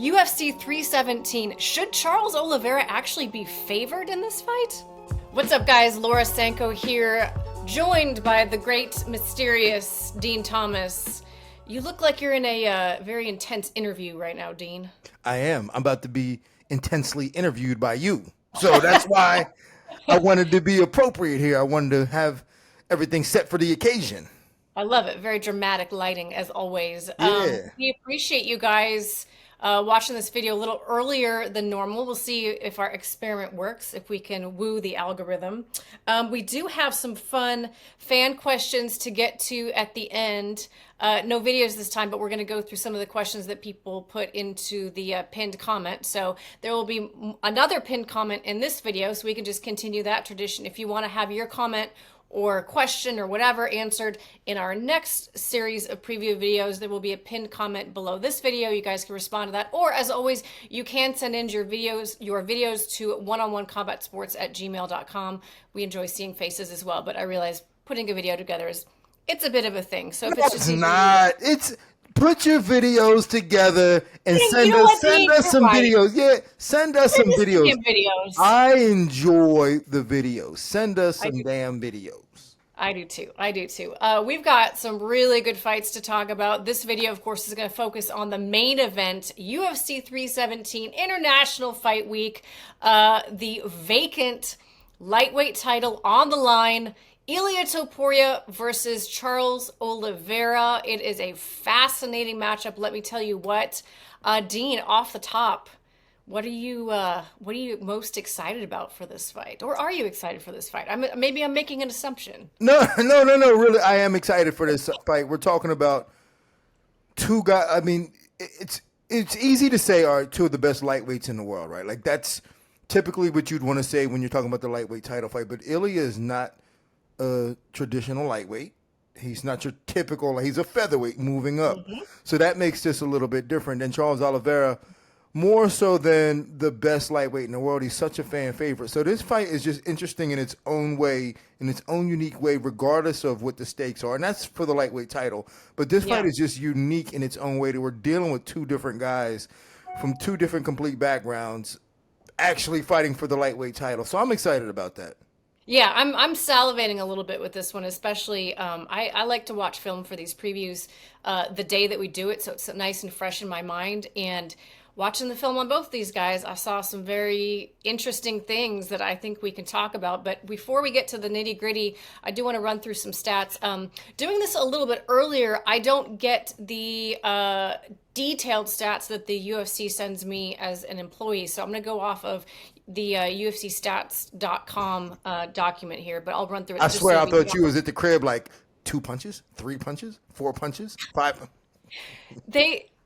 UFC 317. Should Charles Oliveira actually be favored in this fight? What's up, guys? Laura Sanko here, joined by the great, mysterious Din Thomas. You look like you're in a very intense interview right now, Dean. I am. I'm about to be intensely interviewed by you. So that's why I wanted to be appropriate here. I wanted to have everything set for the occasion. I love it. Very dramatic lighting, as always. Yeah. We appreciate you guys watching this video a little earlier than normal. We'll see if our experiment works, if we can woo the algorithm. We do have some fun fan questions to get to at the end. No videos this time, but we're going to go through some of the questions that people put into the pinned comment. So there will be another pinned comment in this video, so we can just continue that tradition. If you want to have your comment or question or whatever answered in our next series of preview videos, there will be a pinned comment below this video. You guys can respond to that. Or as always, you can send in your videos to OneOnOneCombatSports@gmail.com. We enjoy seeing faces as well, but I realize putting a video together it's a bit of a thing. So if it's just not. It's put your videos together and send us some videos. Yeah, send us some videos. I enjoy the videos. Send us some damn videos. I do too. We've got some really good fights to talk about. This video, of course, is going to focus on the main event, UFC 317 International Fight Week. The vacant lightweight title on the line. Ilia Topuria versus Charles Oliveira. It is a fascinating matchup. Let me tell you what. Dean, off the top, what are you most excited about for this fight? Or are you excited for this fight? Maybe I'm making an assumption. No. Really, I am excited for this fight. We're talking about two guys. I mean, it's easy to say are two of the best lightweights in the world, right? Like that's typically what you'd want to say when you're talking about the lightweight title fight. But Ilia is not a traditional lightweight. He's not your typical, he's a featherweight moving up. Mm-hmm. So that makes this a little bit different. And Charles Oliveira, more so than the best lightweight in the world, he's such a fan favorite. So this fight is just interesting in its own way, in its own unique way, regardless of what the stakes are. And that's for the lightweight title. But this fight is just unique in its own way that we're dealing with two different guys from two different complete backgrounds actually fighting for the lightweight title. So I'm excited about that. Yeah, I'm salivating a little bit with this one, especially I like to watch film for these previews the day that we do it, so it's nice and fresh in my mind. And watching the film on both these guys, I saw some very interesting things that I think we can talk about. But before we get to the nitty gritty, I do want to run through some stats. Doing this a little bit earlier, I don't get the detailed stats that the UFC sends me as an employee. So I'm going to go off of the UFCstats.com document here, but I'll run through it. I swear I thought you was at the crib like 2 punches, 3 punches, 4 punches, 5.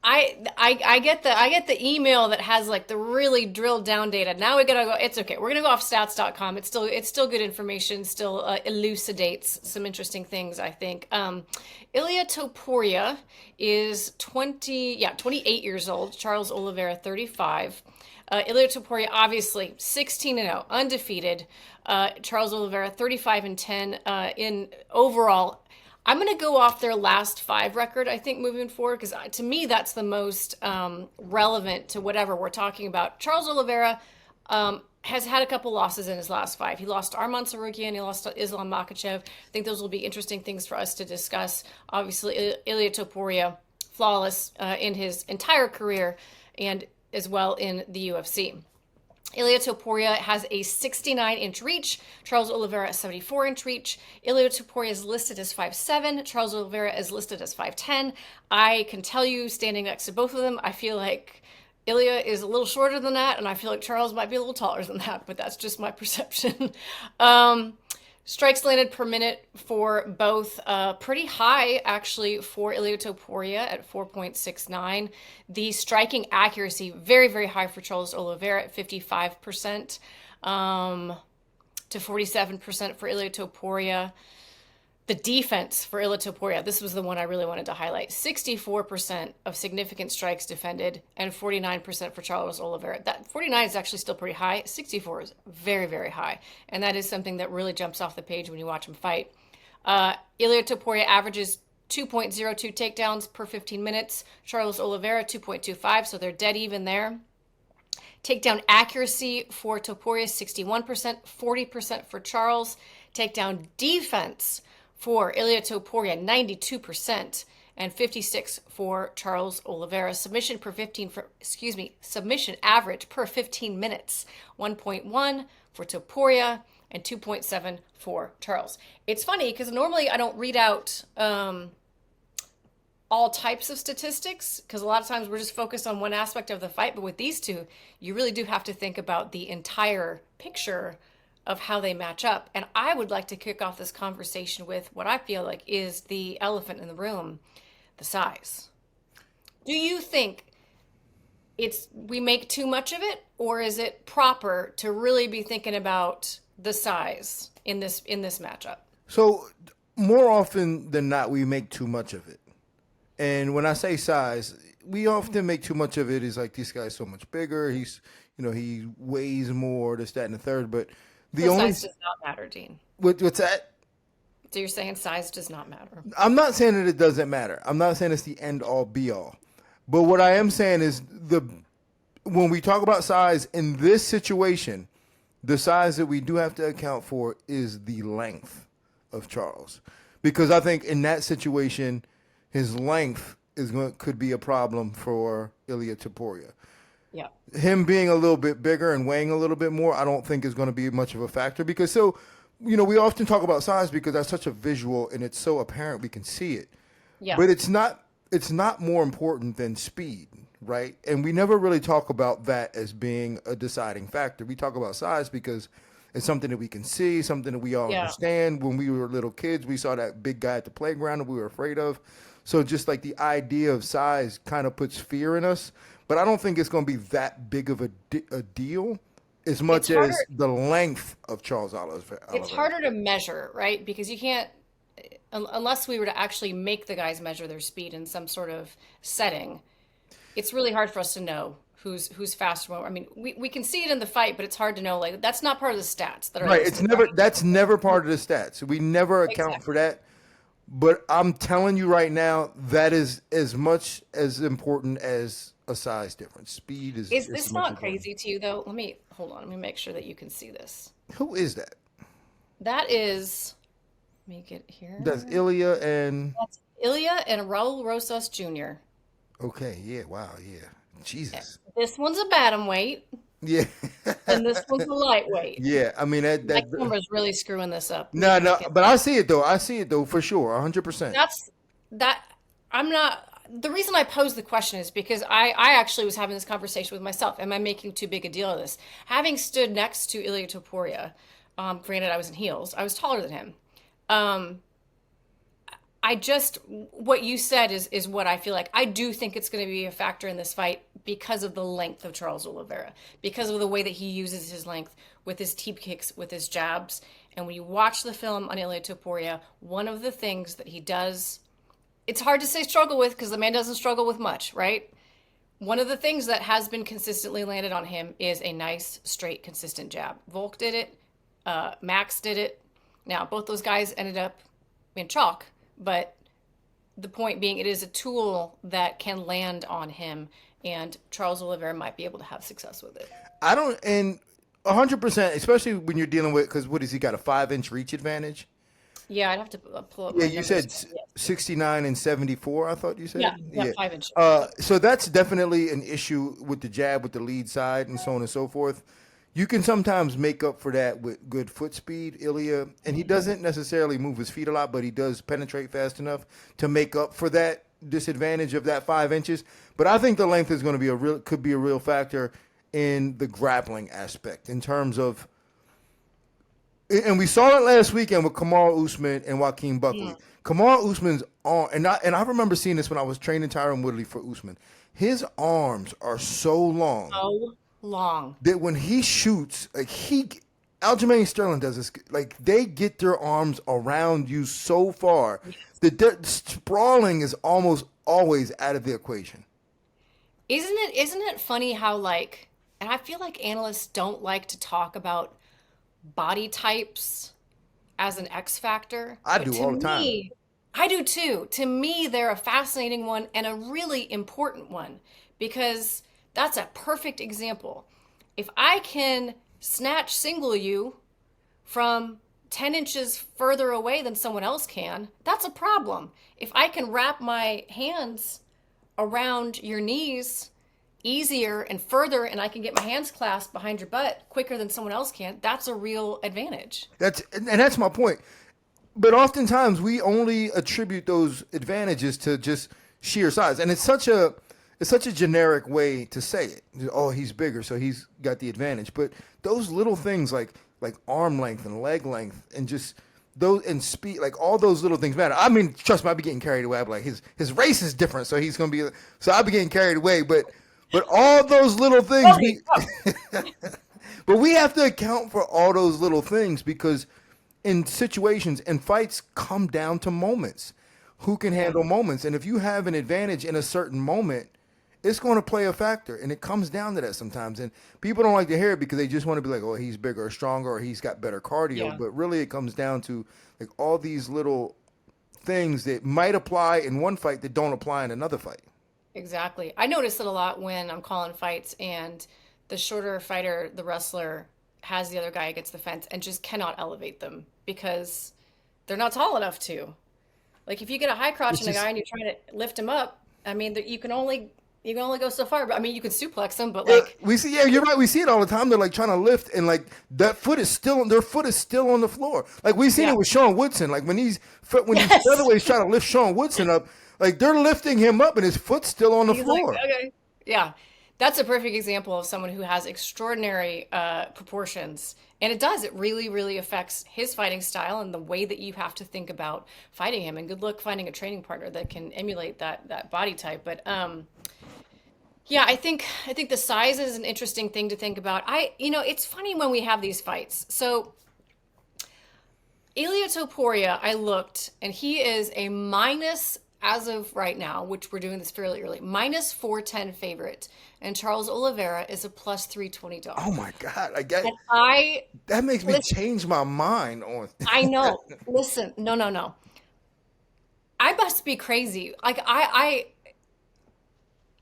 I get the email that has like the really drilled down data. Now we gotta go. It's okay. We're gonna go off stats.com. It's still good information. Still elucidates some interesting things, I think. Ilia Topuria is 28 years old. Charles Oliveira 35. Ilia Topuria obviously 16-0, undefeated. Charles Oliveira 35-10 in overall. I'm going to go off their last 5 record, I think, moving forward, because to me, that's the most relevant to whatever we're talking about. Charles Oliveira has had a couple losses in his last 5. He lost to Arman Tsarukyan, he lost to Islam Makhachev. I think those will be interesting things for us to discuss. Obviously, Ilia Topuria, flawless in his entire career and as well in the UFC. Ilia Topuria has a 69-inch reach. Charles Oliveira a 74-inch reach. Ilia Topuria is listed as 5'7". Charles Oliveira is listed as 5'10". I can tell you, standing next to both of them, I feel like Ilia is a little shorter than that, and I feel like Charles might be a little taller than that, but that's just my perception. Strikes landed per minute for both, pretty high, actually, for Ilia Topuria at 4.69. The striking accuracy, very, very high for Charles Oliveira at 55%, to 47% for Ilia Topuria. The defense for Ilia Topuria, this was the one I really wanted to highlight. 64% of significant strikes defended and 49% for Charles Oliveira. That 49 is actually still pretty high. 64 is very, very high. And that is something that really jumps off the page when you watch him fight. Ilia Topuria averages 2.02 takedowns per 15 minutes. Charles Oliveira, 2.25, so they're dead even there. Takedown accuracy for Topuria, 61%, 40% for Charles. Takedown defense for Ilia Topuria, 92%, and 56 for Charles Oliveira. Submission average per 15 minutes, 1.1 for Topuria and 2.7 for Charles. It's funny because normally I don't read out all types of statistics because a lot of times we're just focused on one aspect of the fight, but with these two you really do have to think about the entire picture of how they match up. And I would like to kick off this conversation with what I feel like is the elephant in the room, the size. Do you think we make too much of it, or is it proper to really be thinking about the size in this matchup? So more often than not, we make too much of it. And when I say size, we often make too much of it is like this guy's so much bigger. He's, he weighs more, this, that, and the third. But the only size does not matter, Dean. What's that? So you're saying size does not matter? I'm not saying that it doesn't matter. I'm not saying it's the end all be all. But what I am saying is when we talk about size in this situation, the size that we do have to account for is the length of Charles, because I think in that situation, his length could be a problem for Ilia Topuria. Yeah. Him being a little bit bigger and weighing a little bit more, I don't think is going to be much of a factor because we often talk about size because that's such a visual and it's so apparent we can see it. Yeah. But it's not more important than speed, right? And we never really talk about that as being a deciding factor. We talk about size because it's something that we can see, something that we all understand. When we were little kids, we saw that big guy at the playground that we were afraid of. So just like the idea of size kind of puts fear in us. But I don't think it's going to be that big of a deal as much as the length of Charles Oliveira. It's harder to measure, right? Because you can't, unless we were to actually make the guys measure their speed in some sort of setting, it's really hard for us to know who's faster. I mean, we can see it in the fight, but it's hard to know. Like, that's not part of the stats that are right. That's never part of the stats. We never account for that. But I'm telling you right now, that is as much as important as a size difference. Speed is. Is this not crazy to you though? Hold on. Let me make sure that you can see this. Who is that? That is. Let me get here. That's Ilia and. That's Ilia and Raul Rosas Jr. Okay. Yeah. Wow. Yeah. Jesus. This one's a bantamweight. Yeah. And this one's a lightweight. Yeah. I mean that camera's really screwing this up. No, but I see it though. For sure, 100%. I'm not. The reason I posed the question is because I actually was having this conversation with myself. Am I making too big a deal of this? Having stood next to Ilia Topuria, granted I was in heels, I was taller than him. What you said is what I feel like. I do think it's going to be a factor in this fight because of the length of Charles Oliveira, because of the way that he uses his length with his teep kicks, with his jabs. And when you watch the film on Ilia Topuria, one of the things that he does, it's hard to say struggle with because the man doesn't struggle with much, right? One of the things that has been consistently landed on him is a nice, straight, consistent jab. Volk did it. Max did it. Now, both those guys ended up in chalk, but the point being, it is a tool that can land on him, and Charles Oliveira might be able to have success with it. And 100%, especially when you're dealing with, because what has he got, a 5-inch reach advantage? Yeah, I'd have to pull up. Yeah, you said 69 and 74, I thought you said? Yeah, 5 inches. So that's definitely an issue with the jab, with the lead side, and so on and so forth. You can sometimes make up for that with good foot speed, Ilia, and he doesn't necessarily move his feet a lot, but he does penetrate fast enough to make up for that disadvantage of that 5 inches. But I think the length is going to could be a real factor in the grappling aspect in terms of, and we saw it last weekend with Kamaru Usman and Joaquin Buckley. Yeah. Kamaru Usman's arm, and I remember seeing this when I was training Tyron Woodley for Usman. His arms are so long. That when he shoots, like Aljamain Sterling does this, like they get their arms around you so far that sprawling is almost always out of the equation. Isn't it funny how and I feel like analysts don't like to talk about body types as an X factor. I do all the time. I do too. To me, they're a fascinating one and a really important one because that's a perfect example. If I can snatch single you from 10 inches further away than someone else can, that's a problem. If I can wrap my hands around your knees easier and further, and I can get my hands clasped behind your butt quicker than someone else can, that's a real advantage. That's my point. But oftentimes we only attribute those advantages to just sheer size, and it's such a generic way to say it. Oh, he's bigger, so he's got the advantage. But those little things like arm length and leg length and just those and speed, like all those little things matter. I mean, trust me, I'd be getting carried away. I'd be like, his race is different, so he's gonna be. So I'd be getting carried away. But all those little things, but we have to account for all those little things because in situations and fights come down to moments. Who can handle moments? And if you have an advantage in a certain moment, it's going to play a factor. And it comes down to that sometimes. And people don't like to hear it because they just want to be like, oh, he's bigger or stronger or he's got better cardio. Yeah. But really it comes down to like all these little things that might apply in one fight that don't apply in another fight. Exactly. I notice it a lot when I'm calling fights and the shorter fighter, the wrestler, has the other guy against the fence and just cannot elevate them because they're not tall enough to. Like if you get a high crotch in a guy and you're trying to lift him up, I mean, you can only go so far. But I mean, you can suplex him, but like we see, yeah, you're right. We see it all the time. They're like trying to lift, and like their foot is still on the floor. Like we've seen it with Sean Woodson. Like when these featherweights trying to lift Sean Woodson up, like they're lifting him up, and his foot's still on the floor. Like, okay, yeah, that's a perfect example of someone who has extraordinary proportions. And it really, really affects his fighting style and the way that you have to think about fighting him. And good luck finding a training partner that can emulate that body type. But yeah, I think the size is an interesting thing to think about. It's funny when we have these fights. So Ilia Topuria, I looked, and he is a minus, as of right now, which we're doing this fairly early, minus 410 favorite. And Charles Oliveira is a plus 320 dog. Oh my God. That makes me change my mind on. I know. Listen, no. I must be crazy. Like I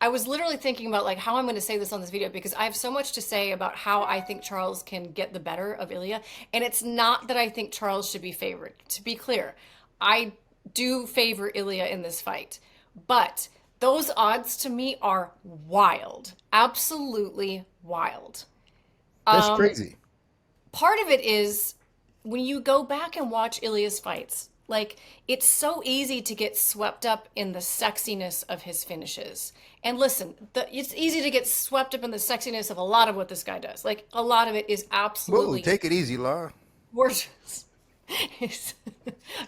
was literally thinking about like how I'm going to say this on this video because I have so much to say about how I think Charles can get the better of Ilia. And it's not that I think Charles should be favored. To be clear, I do favor Ilia in this fight. But those odds to me are wild. Absolutely wild. That's crazy. Part of it is when you go back and watch Ilia's fights, like it's so easy to get swept up in the sexiness of his finishes. And listen, it's easy to get swept up in the sexiness of a lot of what this guy does. Like a lot of it is absolutely. Whoa, take it easy, Laura. Gorgeous.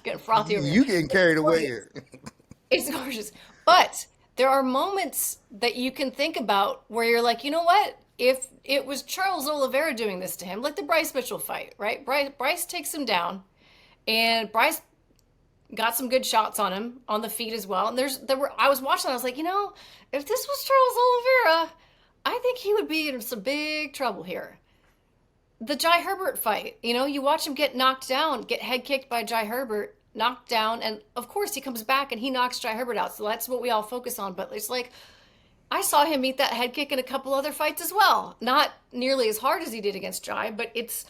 Getting frothy over here. You getting carried away here. It's gorgeous. But there are moments that you can think about where you're like, you know what? If it was Charles Oliveira doing this to him, like the Bryce Mitchell fight, right? Bryce takes him down, and Bryce got some good shots on him on the feet as well. And I was watching, I was like, if this was Charles Oliveira, I think he would be in some big trouble here. The Jai Herbert fight, you watch him get knocked down, get head kicked by Jai Herbert, knocked down, and of course he comes back and he knocks Jai Herbert out. So that's what we all focus on. But it's like, I saw him eat that head kick in a couple other fights as well. Not nearly as hard as he did against Jai, but it's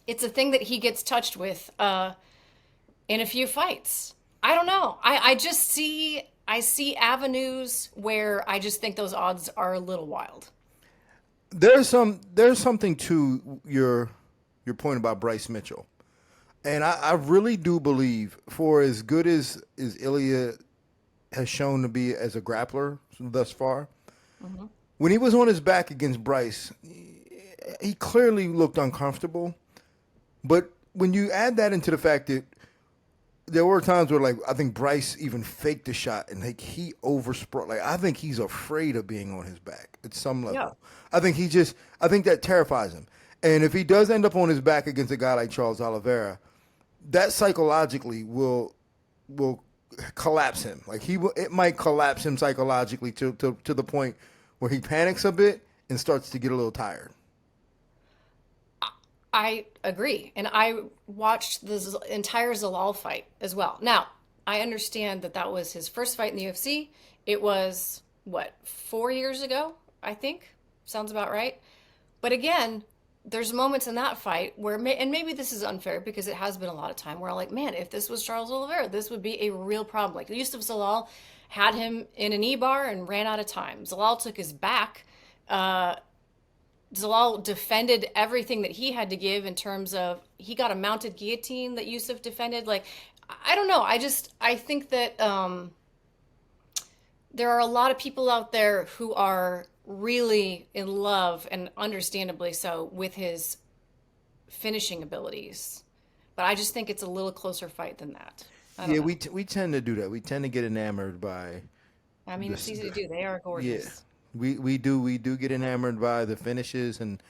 a thing that he gets touched with in a few fights. I don't know. I see avenues where I just think those odds are a little wild. There's something to your point about Bryce Mitchell. And I really do believe for as good as Ilia has shown to be as a grappler thus far, when he was on his back against Bryce, he clearly looked uncomfortable. But when you add that into the fact that there were times where, like, I think Bryce even faked the shot and like he oversprung. Like, I think he's afraid of being on his back at some level. Yeah. I think that terrifies him. And if he does end up on his back against a guy like Charles Oliveira, that psychologically will collapse him. Like it might collapse him psychologically to the point where he panics a bit and starts to get a little tired. I agree. And I watched the entire Zalal fight as well. Now, I understand that that was his first fight in the UFC. It was, what, 4 years ago, I think? Sounds about right. But again, there's moments in that fight where, and maybe this is unfair because it has been a lot of time, where I'm like, man, if this was Charles Oliveira, this would be a real problem. Like Yusuf Zalal had him in an E-bar and ran out of time. Zalal took his back. Zalal defended everything that he had to give in terms of he got a mounted guillotine that Yusuf defended. Like, I don't know. I think that there are a lot of people out there who are really in love, and understandably so, with his finishing abilities. But I just think it's a little closer fight than that. I don't Yeah, know. we tend to do that. We tend to get enamored by I mean, it's this. easy to do. They are Yeah, gorgeous. we do get enamored by the finishes and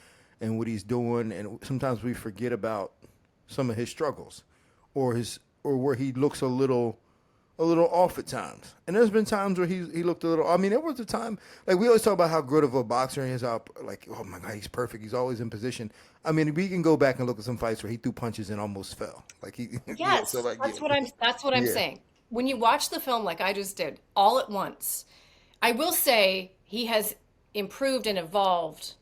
what he's doing, and sometimes we forget about some of his struggles, or where he looks a little off at times. And there's been times where he looked a little. I mean, there was a time like we always talk about how good of a boxer he is. How like, oh my God, he's perfect. He's always in position. I mean, we can go back and look at some fights where he threw punches and almost fell. Like he, yeah. So Yes, like, that's what I'm yeah, saying. When you watch the film like I just did, all at once, I will say he has improved and evolved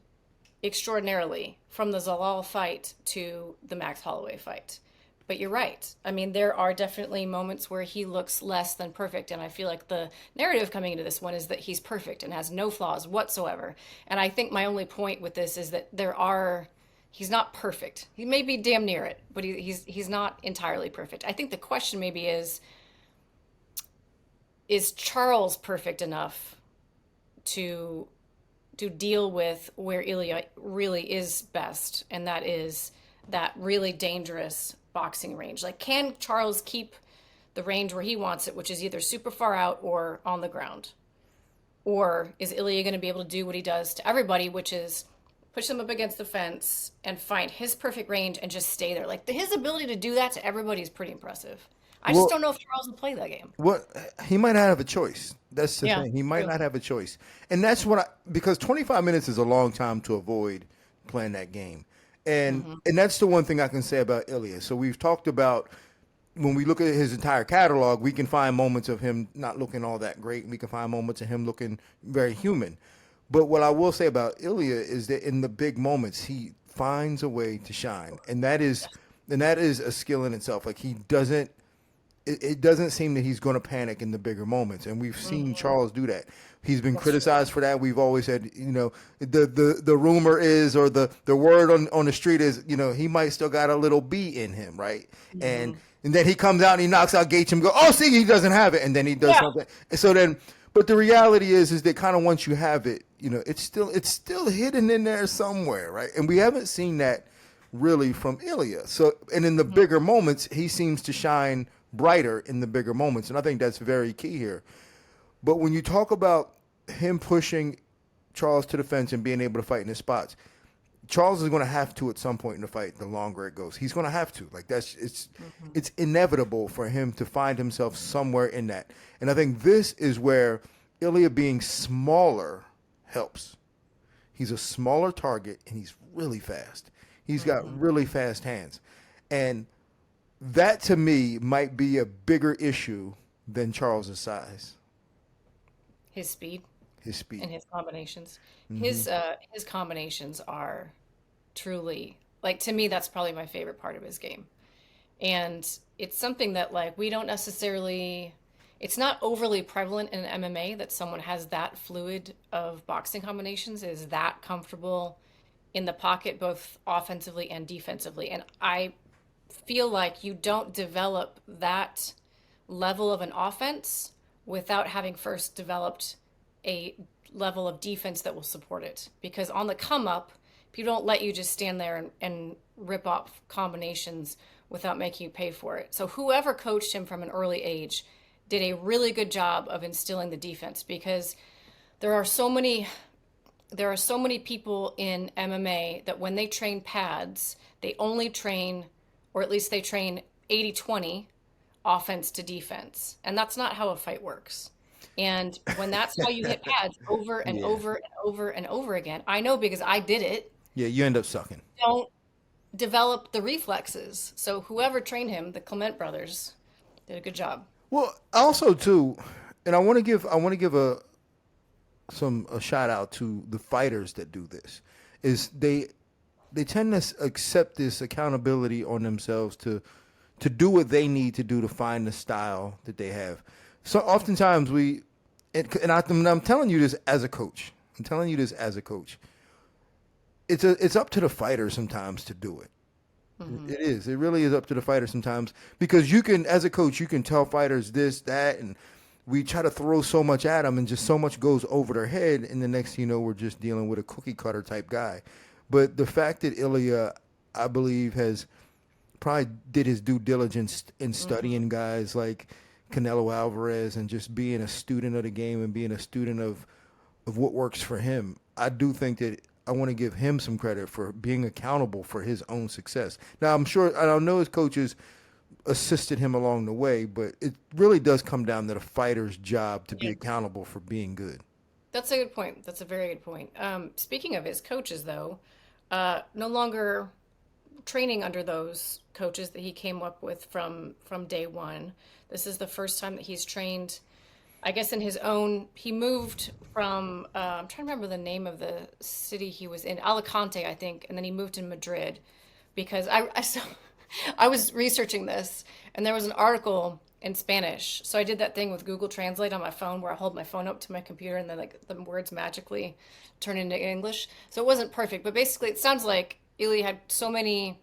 extraordinarily from the Zalal fight to the Max Holloway fight. But you're right. I mean, there are definitely moments where he looks less than perfect. And I feel like the narrative coming into this one is that he's perfect and has no flaws whatsoever. And I think my only point with this is that he's not perfect. He may be damn near it, but he's not entirely perfect. I think the question maybe is Charles perfect enough to deal with where Ilya really is best, and that is that really dangerous boxing range. Like, can Charles keep the range where he wants it, which is either super far out or on the ground? Or is Ilya going to be able to do what he does to everybody, which is push them up against the fence and find his perfect range and just stay there? Like, his ability to do that to everybody is pretty impressive. I just well, don't know if Charles will play that game. what he might not have a choice. That's the Yeah, thing. He might true. not have a choice, and that's what because 25 minutes is a long time to avoid playing that game, and that's the one thing I can say about Ilya. So we've talked about when we look at his entire catalog, we can find moments of him not looking all that great. We can find moments of him looking very human. But what I will say about Ilya is that in the big moments, he finds a way to shine, and that is a skill in itself. Like he doesn't it doesn't seem that he's going to panic in the bigger moments, and we've seen Charles do that. He's been That's true. criticized for that. We've always said, the rumor is, or the word on the street is, he might still got a little B in him, right? And then he comes out and he knocks out Gaethje and go, oh, see, he doesn't have it, and then he does Yeah. something. And so then, but the reality is that kind of once you have it, it's still hidden in there somewhere, right? And we haven't seen that really from Ilya. So, and in the bigger moments, he seems to shine brighter in the bigger moments, and I think that's very key here. But when you talk about him pushing Charles to the fence and being able to fight in his spots, Charles is going to have to at some point in the fight. The longer it goes, he's going to have to. Like it's inevitable for him to find himself somewhere in that. And I think this is where Ilya being smaller helps. He's a smaller target and he's really fast. He's got really fast hands, and that to me might be a bigger issue than Charles's size, His speed his speed. and his combinations. His combinations are truly, like, to me, that's probably my favorite part of his game. And it's something that, like, we don't necessarily, it's not overly prevalent in MMA that someone has that fluid of boxing combinations, is that comfortable in the pocket, both offensively and defensively. And I feel like you don't develop that level of an offense without having first developed a level of defense that will support it. Because on the come up, people don't let you just stand there and rip off combinations without making you pay for it. So whoever coached him from an early age did a really good job of instilling the defense, because there are so many people in MMA that when they train pads, they only train, or at least they train 80-20 offense to defense. And that's not how a fight works. And when that's how you hit pads over and Yeah, over and over and over again, I know because I did it, yeah, you end up sucking. don't develop the reflexes. So whoever trained him, the Clement brothers, did a good job. Well, also too, and I want to give a shout out to the fighters that do this. Is they tend to accept this accountability on themselves to do what they need to do to find the style that they have. So oftentimes I'm telling you this as a coach. I'm telling you this as a coach. It's up to the fighter sometimes to do it. Hmm. It is. It really is up to the fighter sometimes because you can, as a coach, you can tell fighters this, that, and we try to throw so much at them, and just so much goes over their head, and the next thing you know, we're just dealing with a cookie cutter type guy. But the fact that Ilya, I believe, has probably did his due diligence in Hmm. studying guys like Canelo Alvarez and just being a student of the game and being a student of what works for him. I do think that I want to give him some credit for being accountable for his own success. Now, I'm sure I don't know his coaches assisted him along the way, but it really does come down to the fighter's job to be Yeah. accountable for being good. That's a good point. That's a very good point. Speaking of his coaches, though, no longer training under those coaches that he came up with from day one. This is the first time that he's trained, I guess, in his own. He moved from I'm trying to remember the name of the city he was in, Alicante, I think, and then he moved to Madrid because I saw I was researching this and there was an article in Spanish. So I did that thing with Google Translate on my phone where I hold my phone up to my computer and then like the words magically turn into English. So it wasn't perfect, but basically it sounds like Ili had so many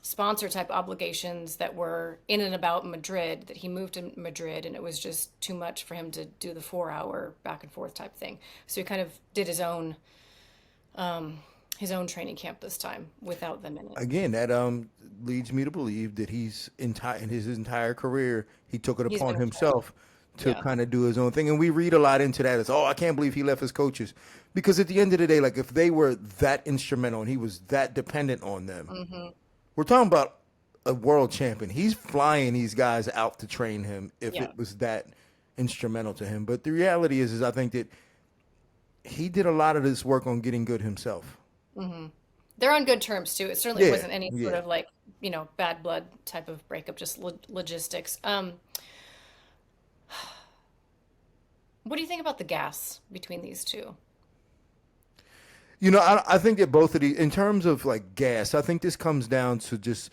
sponsor type obligations that were in and about Madrid that he moved to Madrid and it was just too much for him to do the 4 hour back and forth type thing. So he kind of did his own training camp this time without them in it. Again, that leads me to believe that in his entire career he took it He's upon been in charge. himself to Yeah. kind of do his own thing, and we read a lot into that as, oh, I can't believe he left his coaches, because at the end of the day, like if they were that instrumental and he was that dependent on them, Hmm. we're talking about a world champion. He's flying these guys out to train him if Yeah. it was that instrumental to him. But the reality is I think that he did a lot of this work on getting good himself. Hmm. They're on good terms too. It certainly Yeah, wasn't any sort yeah. of like, bad blood type of breakup, just logistics. What do you think about the gas between these two? I think that both of these, in terms of like gas, I think this comes down to just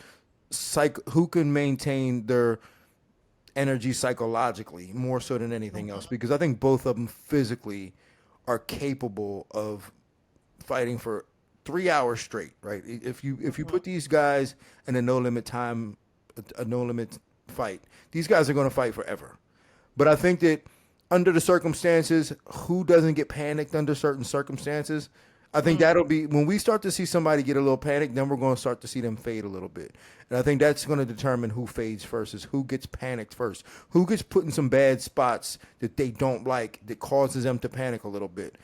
who can maintain their energy psychologically more so than anything else. Hmm. Because I think both of them physically are capable of fighting for 3 hours straight. Right? If you Hmm. put these guys in a no limit time, a no limit fight, these guys are going to fight forever. But I think that under the circumstances, who doesn't get panicked under certain circumstances? I think Hmm. that'll be when we start to see somebody get a little panicked, then we're going to start to see them fade a little bit. And I think that's going to determine who fades first, is who gets panicked first, who gets put in some bad spots that they don't like, that causes them to panic a little bit.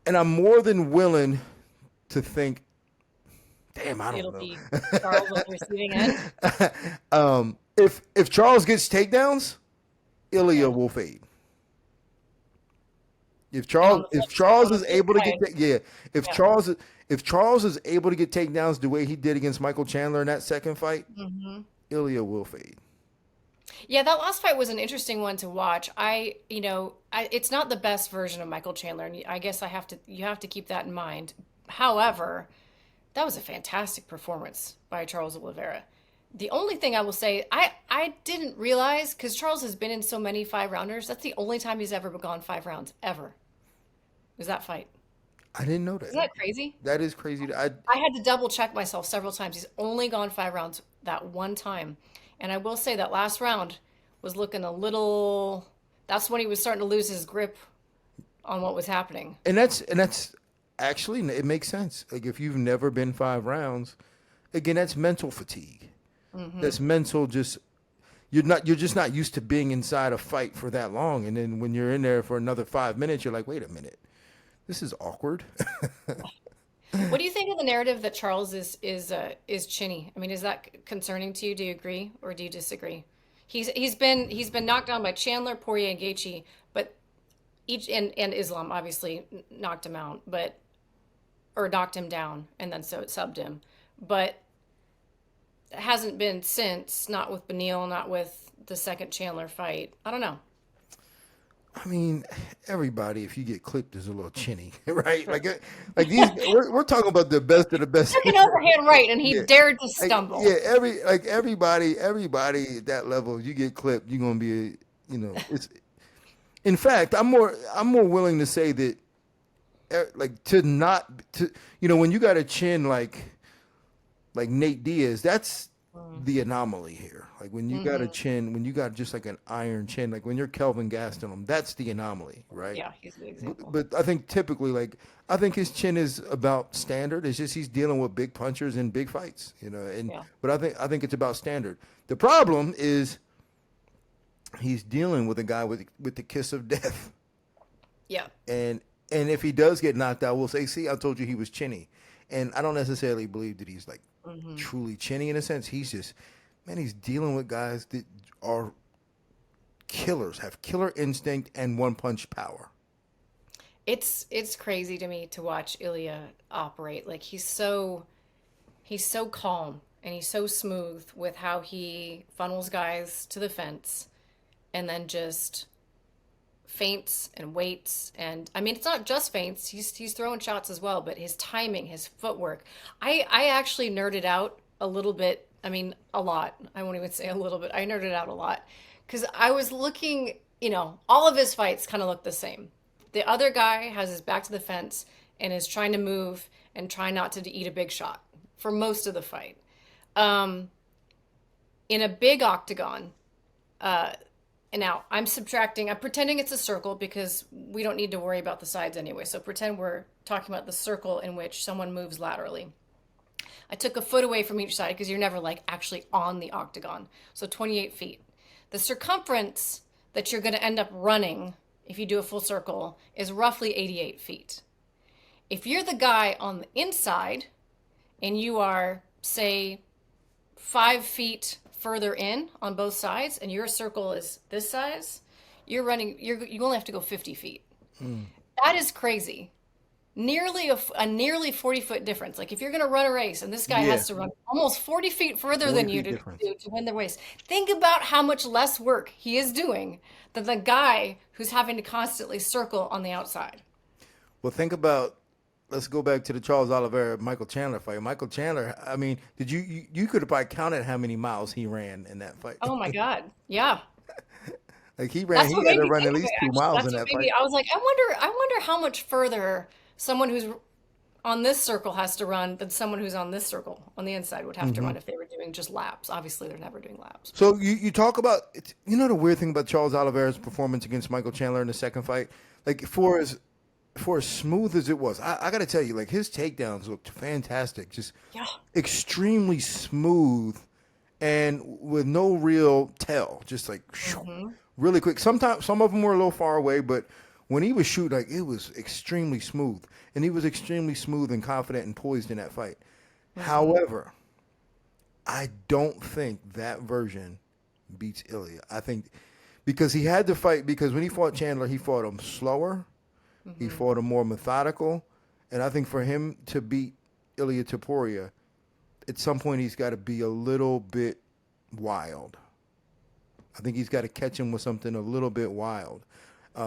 And I'm more than willing to think, damn, I don't It'll know. be Charles on the receiving end. If Charles gets takedowns, Ilya Yeah. will fade. If And on Charles the if flip side, Charles on the is flip able to get side, yeah, if yeah. Charles if Charles is able to get takedowns the way he did against Michael Chandler in that second fight, Hmm. Ilya will fade. Yeah, that last fight was an interesting one to watch. It's not the best version of Michael Chandler, and I guess you have to keep that in mind. However, that was a fantastic performance by Charles Oliveira. The only thing I will say, I didn't realize because Charles has been in so many 5 rounders. That's the only time he's ever gone 5 rounds ever. Was that fight? I didn't know that. Isn't that crazy? That is crazy. I had to double check myself several times. He's only gone 5 rounds that one time. And I will say that last round was looking a little, that's when he was starting to lose his grip on what was happening. And that's actually, it makes sense. Like if you've never been 5 rounds, again, that's mental fatigue. Hmm. That's mental. Just you're just not used to being inside a fight for that long, and then when you're in there for another 5 minutes, you're like, wait a minute, this is awkward. What do you think of the narrative that Charles is chinny? I mean, is that concerning to you? Do you agree or do you disagree? He's been knocked down by Chandler, Poirier, and Gaethje, but and Islam obviously knocked him out, but, or knocked him down and then so it subbed him. But hasn't been since, not with Beneil, not with the second Chandler fight. I don't know. I mean, everybody, if you get clipped, is a little chinny, right? Sure. Like these, we're talking about the best of the best. Took an overhand right, and he Yeah, dared to stumble. yeah. Everybody at that level, if you get clipped, you're gonna be, it's. In fact, I'm more willing to say that, like to not to, when you got a chin like Nate Diaz, that's the anomaly here. Like when you got a chin, when you got just like an iron chin, like when you're Kelvin Gastelum, that's the anomaly, right? Yeah, he's an example. But I think typically, I think his chin is about standard. It's just he's dealing with big punchers in big fights, And Yeah. but I think it's about standard. The problem is he's dealing with a guy with the kiss of death, Yeah. and if he does get knocked out, we'll say, "See, I told you he was chinny," and I don't necessarily believe that he's like truly chinny in a sense. He's just, man, he's dealing with guys that are killers, have killer instinct and one punch power. It's crazy to me to watch Ilya operate. Like he's so calm and he's so smooth with how he funnels guys to the fence and then just feints and waits. And I mean, it's not just feints. He's throwing shots as well, but his timing, his footwork. I actually nerded out a little bit. I mean, a lot. I won't even say a little bit. I nerded out a lot because I was looking, all of his fights kind of look the same. The other guy has his back to the fence and is trying to move and try not to eat a big shot for most of the fight. In a big octagon, and now I'm pretending it's a circle because we don't need to worry about the sides anyway. So pretend we're talking about the circle in which someone moves laterally. I took a foot away from each side because you're never like actually on the octagon. So 28 feet. The circumference that you're going to end up running if you do a full circle is roughly 88 feet. If you're the guy on the inside and you are, say, 5 feet further in on both sides and your circle is this size, you only have to go 50 feet. That is crazy. Nearly a nearly 40-foot difference. Like if you're going to run a race and this guy has to run almost 40 feet further 40 than you feet to difference. win the race. Think about how much less work he is doing than the guy who's having to constantly circle on the outside. Well, let's go back to the Charles Oliveira Michael Chandler fight. Michael Chandler, I mean, did you could have probably counted how many miles he ran in that fight. Oh my God. Yeah. Like he had That's what to made me run think at of least it, 2 actually. miles That's in what that made fight. me, I was like, I wonder how much further someone who's on this circle has to run than someone who's on this circle on the inside would have to run if they were doing just laps. Obviously, they're never doing laps. So you talk about, the weird thing about Charles Oliveira's performance against Michael Chandler in the second fight, like for as smooth as it was, I got to tell you, like his takedowns looked fantastic, just Yeah. extremely smooth and with no real tell, just like really quick. Sometimes some of them were a little far away, but when he was shooting, like it was extremely smooth, and he was extremely smooth and confident and poised in that fight. However, I don't think that version beats Ilya. I think because he had to fight, because when he fought Chandler, he fought him slower, he fought him more methodical, and I think for him to beat Ilia Topuria, at some point he's got to be a little bit wild. I think he's got to catch him with something a little bit wild.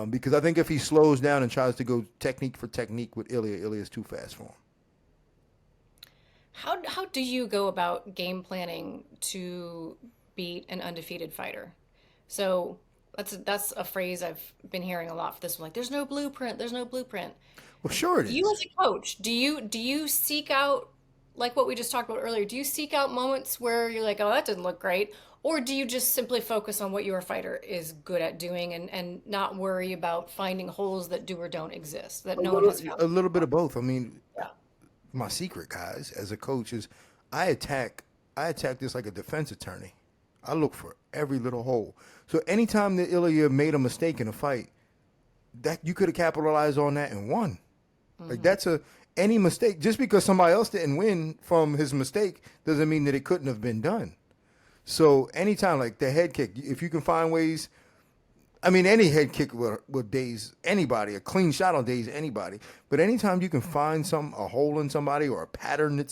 Because I think if he slows down and tries to go technique for technique with Ilya's too fast for him. How do you go about game planning to beat an undefeated fighter? So that's a phrase I've been hearing a lot for this one. Like, there's no blueprint. There's no blueprint. Well, sure it is. You as a coach, do you seek out, like what we just talked about earlier, do you seek out moments where you're like, oh, that didn't look great? Or do you just simply focus on what your fighter is good at doing and not worry about finding holes that do or don't exist, that no one has found? A little bit of both. I mean, Yeah. my secret, guys, as a coach is I attack this like a defense attorney. I look for every little hole. So anytime that Ilya made a mistake in a fight, that you could have capitalized on that and won. Like that's any mistake. Just because somebody else didn't win from his mistake doesn't mean that it couldn't have been done. So anytime, like the head kick, if you can find ways, I mean, any head kick will daze anybody. A clean shot will daze anybody. But anytime you can find a hole in somebody or a pattern that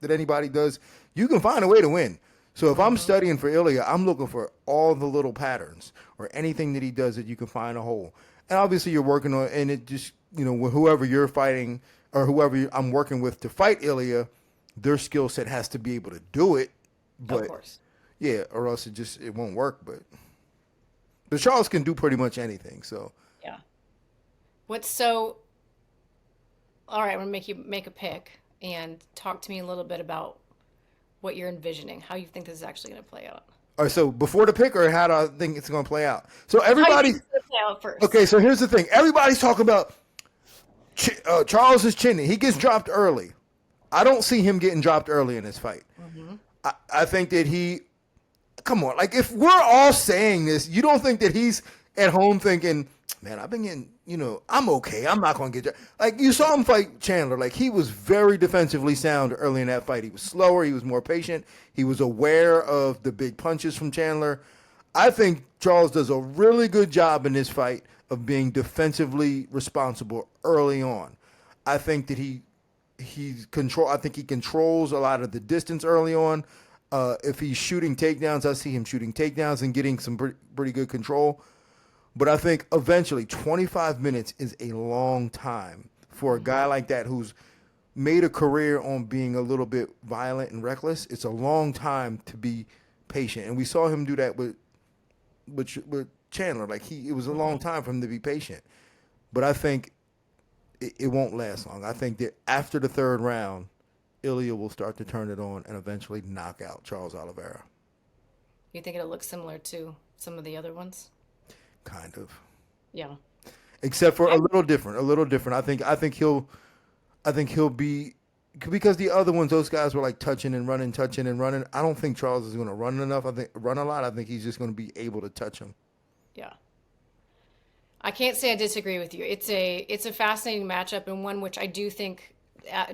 that anybody does, you can find a way to win. So if I'm studying for Ilia, I'm looking for all the little patterns or anything that he does that you can find a hole. And obviously you're working on, and it just, with whoever you're fighting or whoever I'm working with to fight Ilia, their skill set has to be able to do it. But Of course. yeah, or else it won't work. But Charles can do pretty much anything. So Yeah. All right, I'm gonna make you make a pick and talk to me a little bit about what you're envisioning, how you think this is actually gonna play out. all right, so before the pick, or how do I think it's going to play out? So How you everybody, think it's gonna play out first? okay. So here's the thing: everybody's talking about Charles' chin. He gets dropped early. I don't see him getting dropped early in this fight. I think that come on, like if we're all saying this, you don't think that he's at home thinking, man, I've been getting, I'm okay. I'm not going to get like you saw him fight Chandler. Like he was very defensively sound early in that fight. He was slower. He was more patient. He was aware of the big punches from Chandler. I think Charles does a really good job in this fight of being defensively responsible early on. I think that I think he controls a lot of the distance early on. If he's shooting takedowns, I see him shooting takedowns and getting some pretty good control. But I think eventually 25 minutes is a long time for a guy like that who's made a career on being a little bit violent and reckless. It's a long time to be patient. And we saw him do that with Chandler. Like it was a long time for him to be patient. But I think it won't last long. I think that after the third round, Ilia will start to turn it on and eventually knock out Charles Oliveira. You think it'll look similar to some of the other ones? Kind of. Yeah. Except for a little different. I think he'll be, because the other ones, those guys were like touching and running. I don't think Charles is going to run enough. I think run a lot. I think he's just going to be able to touch him. Yeah. I can't say I disagree with you. It's a fascinating matchup, and one which I do think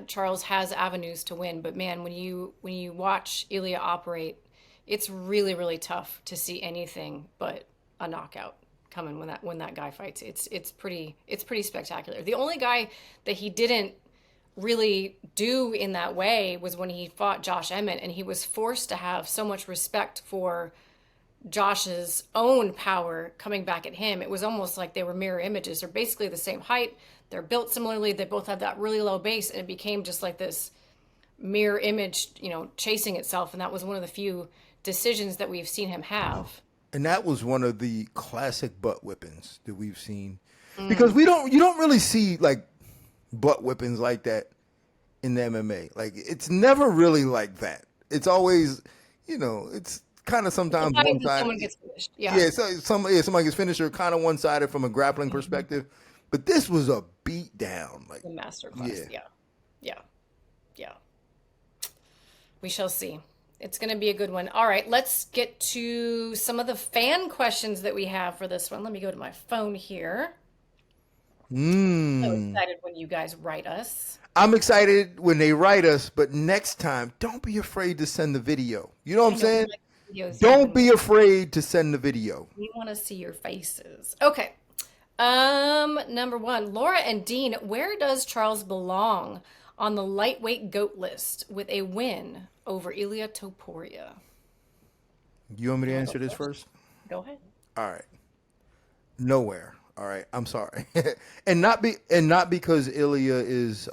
Charles has avenues to win. But man, when you watch Ilia operate, it's really, really tough to see anything but a knockout coming when that guy fights. It's pretty spectacular. The only guy that he didn't really do in that way was when he fought Josh Emmett, and he was forced to have so much respect for Josh's own power coming back at him. It was almost like they were mirror images. They're basically the same height. They're built similarly. They both have that really low base, and it became just like this mirror image, chasing itself. And that was one of the few decisions that we've seen him have. And that was one of the classic butt whippings that we've seen, because you don't really see like butt whippings like that in the MMA. Like it's never really like that. It's always, it's kind of sometimes one sided. Someone gets finished. Yeah. Yeah, somebody gets finished or kind of one sided from a grappling perspective. But this was a beat down. Like The masterclass. Yeah. We shall see. It's going to be a good one. All right, let's get to some of the fan questions that we have for this one. Let me go to my phone here. So excited when you guys write us. I'm excited when they write us, but next time, don't be afraid to send the video. You know what I'm saying? Don't be afraid to send the video. We want to see your faces. Okay. Number one, Laura and Dean, where does Charles belong on the lightweight GOAT list with a win over Ilia Topuria? You want me to answer this first? Go ahead. All right. Nowhere. All right. I'm sorry. and not because Ilia is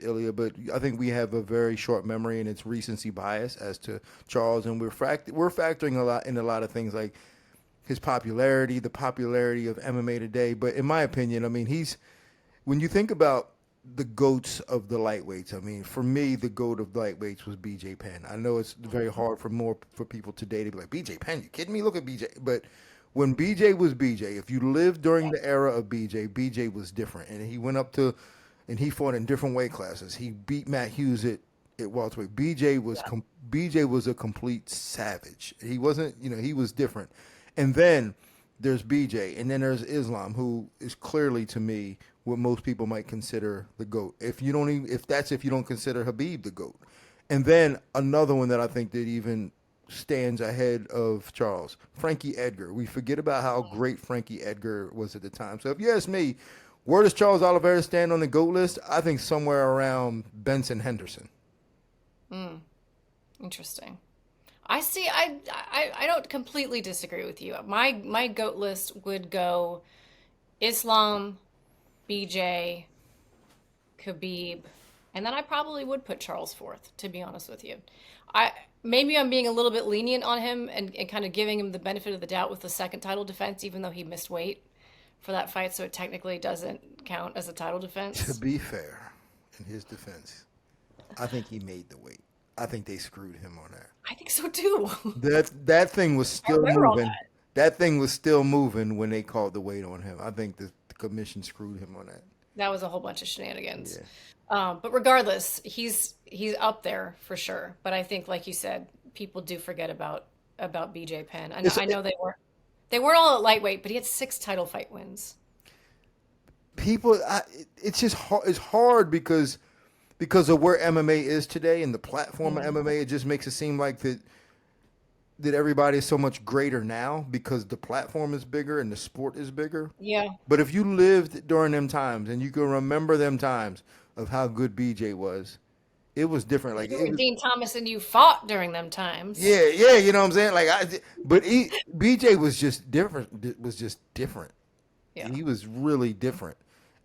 Ilia, but I think we have a very short memory and it's recency bias as to Charles, and we're factoring a lot of things like his popularity, the popularity of MMA today. But in my opinion, I mean, when you think about the GOATs of the lightweights, I mean, for me, the GOAT of lightweights was BJ Penn. I know it's very hard for people today to be like, BJ Penn, you kidding me? Look at BJ. But when BJ was BJ, if you lived during the era of BJ was different. And he went up to, and he fought in different weight classes. He beat Matt Hughes at welterweight. BJ was a complete savage. He wasn't, he was different. And then there's BJ, and then there's Islam, who is clearly to me what most people might consider the GOAT. If you don't consider Habib the GOAT. And then another one that I think that even stands ahead of Charles, Frankie Edgar. We forget about how great Frankie Edgar was at the time. So if you ask me, where does Charles Oliveira stand on the GOAT list? I think somewhere around Benson Henderson. Interesting. I see. I don't completely disagree with you. My goat list would go Islam, BJ, Khabib, and then I probably would put Charles fourth, to be honest with you. I maybe I'm being a little bit lenient on him and kind of giving him the benefit of the doubt with the second title defense, even though he missed weight for that fight, so it technically doesn't count as a title To defense. be fair, in his defense, I think he made the weight. I think they screwed him on that. I think so too. That thing was I still remember all moving. that. That thing was still moving when they called the weight on him. I think the commission screwed him on that. That was a whole bunch of shenanigans. Yeah. But regardless, he's up there for sure. But I think, like you said, people do forget about BJ Penn. And It's I know they were all at lightweight, but he had 6 title fight wins. people. It's just hard. It's hard because of where MMA is today and the platform of Mhm. MMA. It just makes it seem like that everybody is so much greater now because the platform is bigger and the sport is bigger. Yeah, But if you lived during them times and you can remember them times of how good BJ was, it was different. Like you it and was, Dean Thomas and you fought during them times. yeah, you know what I'm saying? But BJ was just different. Was just different. Yeah, He was really different,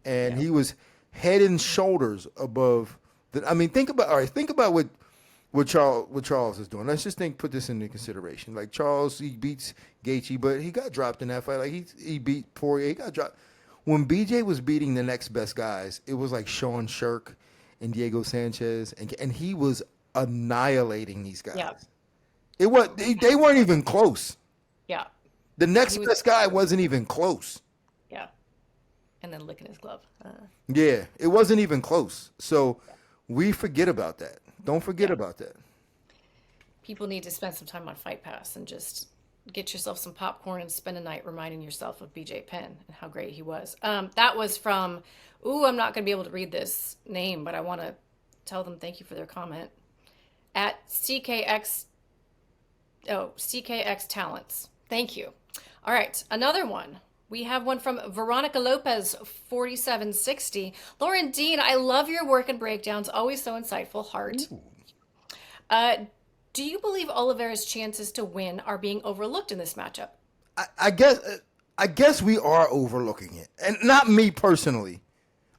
and yeah. he was head and shoulders above. I mean, think about all right. Think about what Charles is doing. Let's just put this into consideration. Like Charles, he beats Gaethje, but he got dropped in that fight. Like he beat Poirier, he got dropped. When BJ was beating the next best guys, it was like Sean Shirk and Diego Sanchez, and he was annihilating these Yeah, guys. They weren't even close. yeah. The next He was, best guy wasn't even close. yeah. And then licking his glove. Yeah, it wasn't even close. So we forget about that. Don't forget Yeah. about that. People need to spend some time on Fight Pass and just get yourself some popcorn and spend a night reminding yourself of BJ Penn and how great he was. That was from, ooh, I'm not going to be able to read this name, but I want to tell them thank you for their comment. At CKX Talents. Thank you. All right, another one. We have one from Veronica Lopez, 4760. Lauren Dean, I love your work and breakdowns. Always so insightful. Heart. Uh, do you believe Oliveira's chances to win are being overlooked in this matchup? I guess we are overlooking it, and not me personally.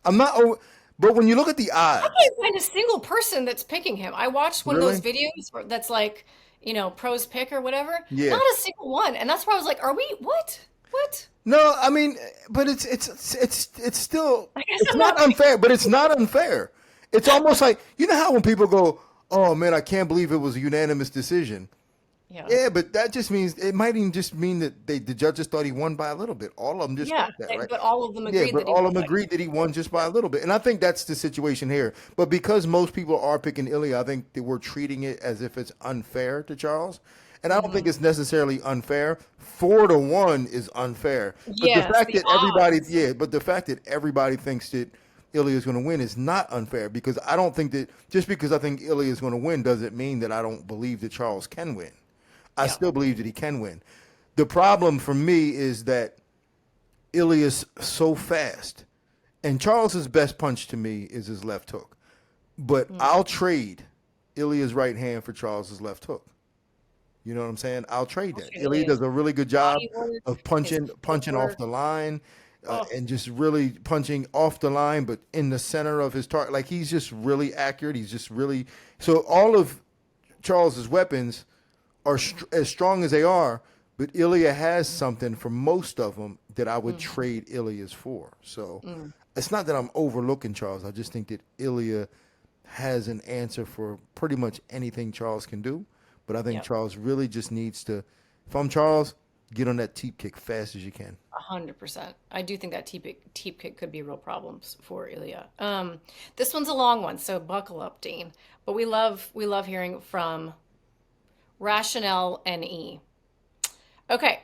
I'm not over, but when you look at the I odds, can't find a single person that's picking him. I watched one of those really, videos that's like, pros pick or whatever. yeah, Not a single one. And that's where I was like, are we, what? What? no, I mean, but it's still I guess it's I'm not not unfair, but it's not unfair. It's almost like you know how when people go, "Oh man, I can't believe it was a unanimous decision." Yeah. Yeah, but that just means it might even just mean that the judges thought he won by a little bit. All of them just Yeah. thought that, right? But all of them Yeah, agreed but that he all won of them by. agreed that he won just by a little bit. And I think that's the situation here. But because most people are picking Ilya, I think that we're treating it as if it's unfair to Charles. And I don't think Hmm. it's necessarily unfair. 4-1 is unfair. But the Yes, fact the that everybody, odds. yeah, but the fact that everybody thinks that Ilya is going to win is not unfair because I don't think that just because I think Ilya is going to win doesn't mean that I don't believe that Charles can win. I Yeah. still believe that he can win. The problem for me is that Ilya's so fast. And Charles's best punch to me is his left hook. But Mm. I'll trade Ilya's right hand for Charles's left hook. You know what I'm saying? I'll trade that. Ilya Ilya's does a really good job body work, of his punching off footwork. the line Oh, and just really punching off the line, but in the center of his target. Like he's just really accurate. He's just really so all of Charles's weapons are as strong as they are, but Ilya has something for most of them that I would mm, trade Ilya's for. So mm. it's not that I'm overlooking Charles. I just think that Ilya has an answer for pretty much anything Charles can do. But I think Yep. Charles really just needs to, if I'm Charles, get on that teep kick fast as you can. 100%. I do think that teep kick could be real problems for Ilya. This one's a long one, so buckle up, Dean. But we love hearing from Rationale NE. Okay,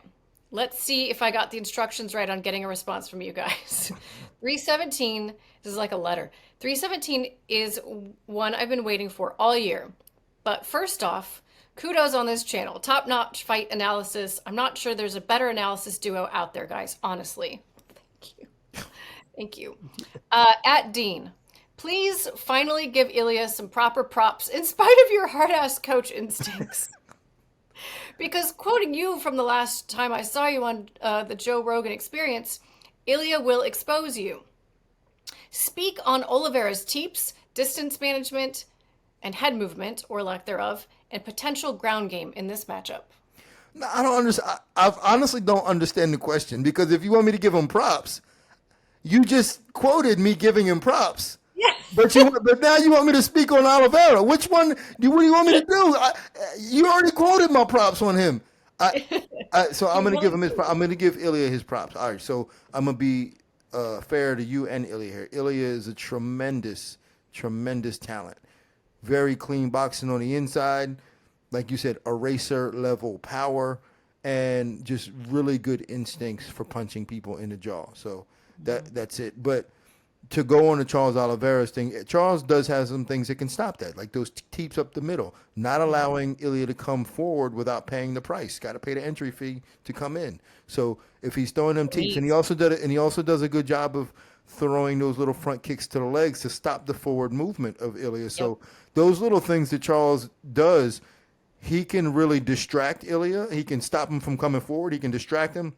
let's see if I got the instructions right on getting a response from you guys. 317, this is like a letter. 317 is one I've been waiting for all year. But first off, kudos on this channel. Top-notch fight analysis. I'm not sure there's a better analysis duo out there, guys, honestly. Thank you. Thank you. At Dean, Please finally give Ilia some proper props in spite of your hard-ass coach instincts. Because quoting you from the last time I saw you on the Joe Rogan Experience, Ilia will expose you. Speak on Oliveira's teeps, distance management, and head movement, or lack thereof, and potential ground game in this matchup. No, I don't understand. I honestly don't understand the question, because if you want me to give him props, you just quoted me giving him props. Yeah. But now you want me to speak on Oliveira. Which one? What do you want me to do? You already quoted my props on him. So I'm going to give him his. I'm going to give Ilia his props. All right. So I'm going to be fair to you and Ilia here. Ilia is a tremendous talent. Very clean boxing on the inside. Like you said, eraser level power, and just really good instincts for punching people in the jaw. So that's it. But to go on the Charles Oliveira's thing, Charles does have some things that can stop that, like those teeps up the middle, not allowing Ilia to come forward without paying the price. Got to pay the entry fee to come in. So if he's throwing them teeps, and he also does a good job of throwing those little front kicks to the legs to stop the forward movement of Ilia. So those little things that Charles does, he can really distract Ilia. He can stop him from coming forward. He can distract him.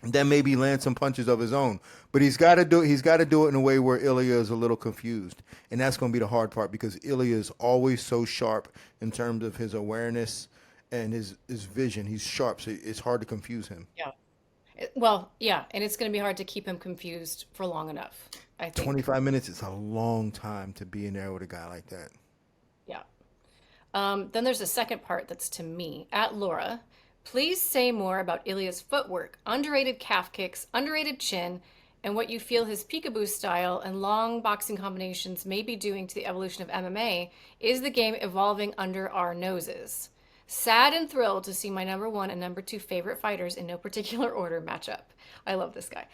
And then maybe land some punches of his own, but he's got to do it in a way where Ilia is a little confused, and that's going to be the hard part, because Ilia is always so sharp in terms of his awareness and his vision. He's sharp, so it's hard to confuse him. Yeah. Well, yeah, and it's going to be hard to keep him confused for long enough, I think. 25 minutes is a long time to be in there with a guy like that. Yeah. Then there's a second part that's to me. At Laura, please say more about Ilia's footwork, underrated calf kicks, underrated chin, and what you feel his peekaboo style and long boxing combinations may be doing to the evolution of MMA. Is the game evolving under our noses? Sad and thrilled to see my number one and number two favorite fighters in no particular order match up. I love this guy.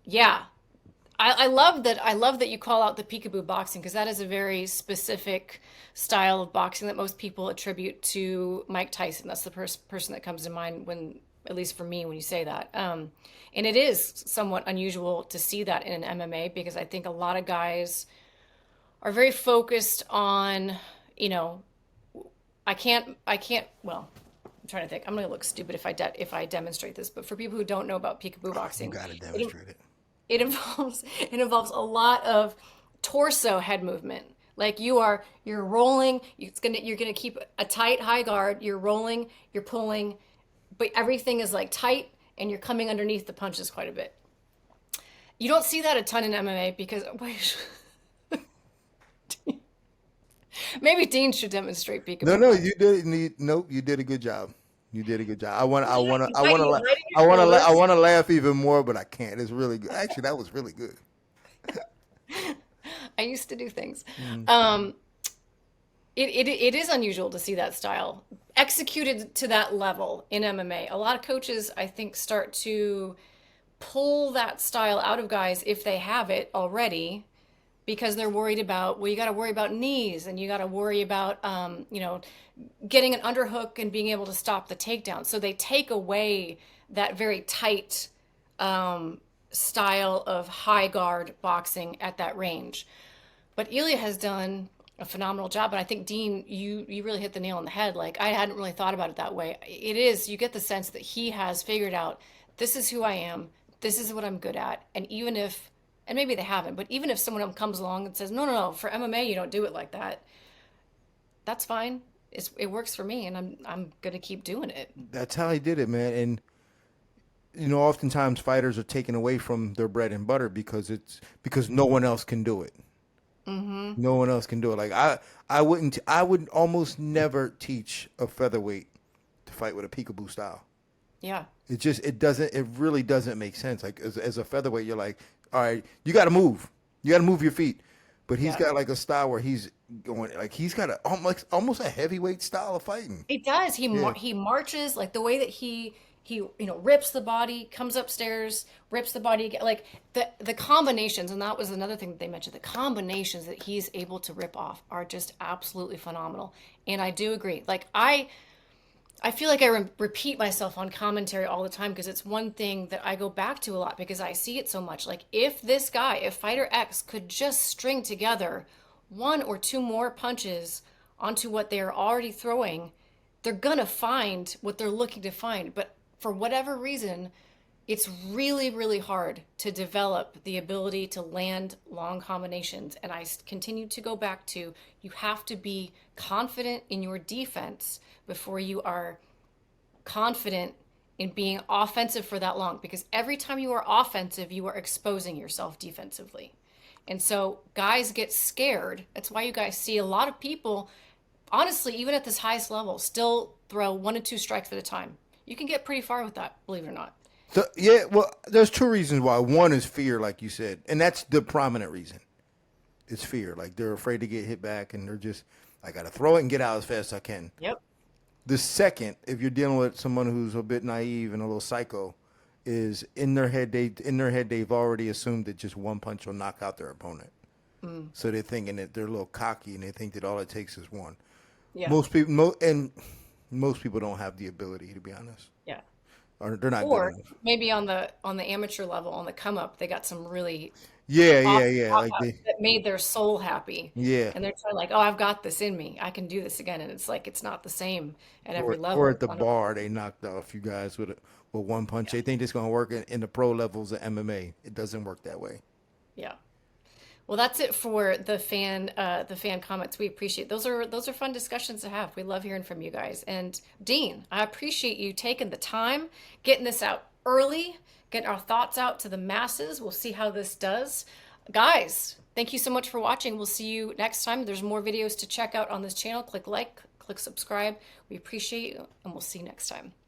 Yeah. I love that you call out the peekaboo boxing, because that is a very specific style of boxing that most people attribute to Mike Tyson. That's the person that comes to mind when, at least for me, when you say that. And it is somewhat unusual to see that in an MMA, because I think a lot of guys are very focused on, well, I'm trying to think. I'm going to look stupid if I demonstrate this, but for people who don't know about peekaboo boxing, You got to demonstrate it. It involves a lot of torso head movement. Like you're rolling, you're gonna keep a tight high guard, you're rolling, you're pulling, but everything is like tight, and you're coming underneath the punches quite a bit. You don't see that a ton in MMA, because maybe Dean should demonstrate peekaboo. No, you did. Nope, you did a good job. You did a good job. I want to laugh even more, but I can't. It's really good. Actually, that was really good. I used to do things. It is unusual to see that style executed to that level in MMA. A lot of coaches, I think, start to pull that style out of guys if they have it already, because they're worried about, well, you got to worry about knees, and you got to worry about, getting an underhook and being able to stop the takedown. So they take away that very tight style of high guard boxing at that range. But Ilia has done a phenomenal job. And I think, Dean, you really hit the nail on the head. Like, I hadn't really thought about it that way. You get the sense that he has figured out, this is who I am, this is what I'm good at. And maybe they haven't, but even if someone comes along and says, no, for MMA, you don't do it like that, that's fine. It works for me, and I'm going to keep doing it. That's how he did it, man. And, oftentimes fighters are taken away from their bread and butter because no one else can do it. Mm-hmm. No one else can do it. Like, I would almost never teach a featherweight to fight with a peekaboo style. Yeah. It really doesn't make sense. Like, as a featherweight, you're like, all right, you got to move. You got to move your feet. But he's got like a style where he's going, like, he's got almost a heavyweight style of fighting. It does. He marches, like the way that he rips the body, comes upstairs, rips the body again. Like the combinations, and that was another thing that they mentioned. The combinations that he's able to rip off are just absolutely phenomenal. And I do agree. Like I I feel like I repeat myself on commentary all the time because it's one thing that I go back to a lot because I see it so much. Like, if this guy, if fighter X could just string together one or two more punches onto what they're already throwing, they're gonna find what they're looking to find. But for whatever reason, it's really, really hard to develop the ability to land long combinations. And I continue to go back to, you have to be confident in your defense before you are confident in being offensive for that long. Because every time you are offensive, you are exposing yourself defensively. And so guys get scared. That's why you guys see a lot of people, honestly, even at this highest level, still throw 1 to 2 strikes at a time. You can get pretty far with that, believe it or not. Yeah, well, there's two reasons why. One is fear, like you said, and that's the prominent reason. It's fear. Like, they're afraid to get hit back, and they're just, I got to throw it and get out as fast as I can. Yep. The second, if you're dealing with someone who's a bit naive and a little psycho, is in their head they've already assumed that just one punch will knock out their opponent. So they're thinking that they're a little cocky, and they think that all it takes is one. Yeah. Most people don't have the ability, to be honest. Yeah. Or they're not Or good enough. maybe on the amateur level, on the come up, they got some really Yeah. Like knockouts they, that made their soul happy. yeah. And they're trying like, oh, I've got this in me. I can do this again. And it's like, it's not the same at every Or level. at the bar, they knocked off you guys with one punch. They think it's going to work in the pro levels of MMA. It doesn't work that way. Yeah. Well, that's it for the fan comments. We appreciate those are fun discussions to have. We love hearing from you guys. And Dean, I appreciate you taking the time, getting this out early, getting our thoughts out to the masses. We'll see how this does. Guys, thank you so much for watching. We'll see you next time. There's more videos to check out on this channel. Click like, click subscribe. We appreciate you, and we'll see you next time.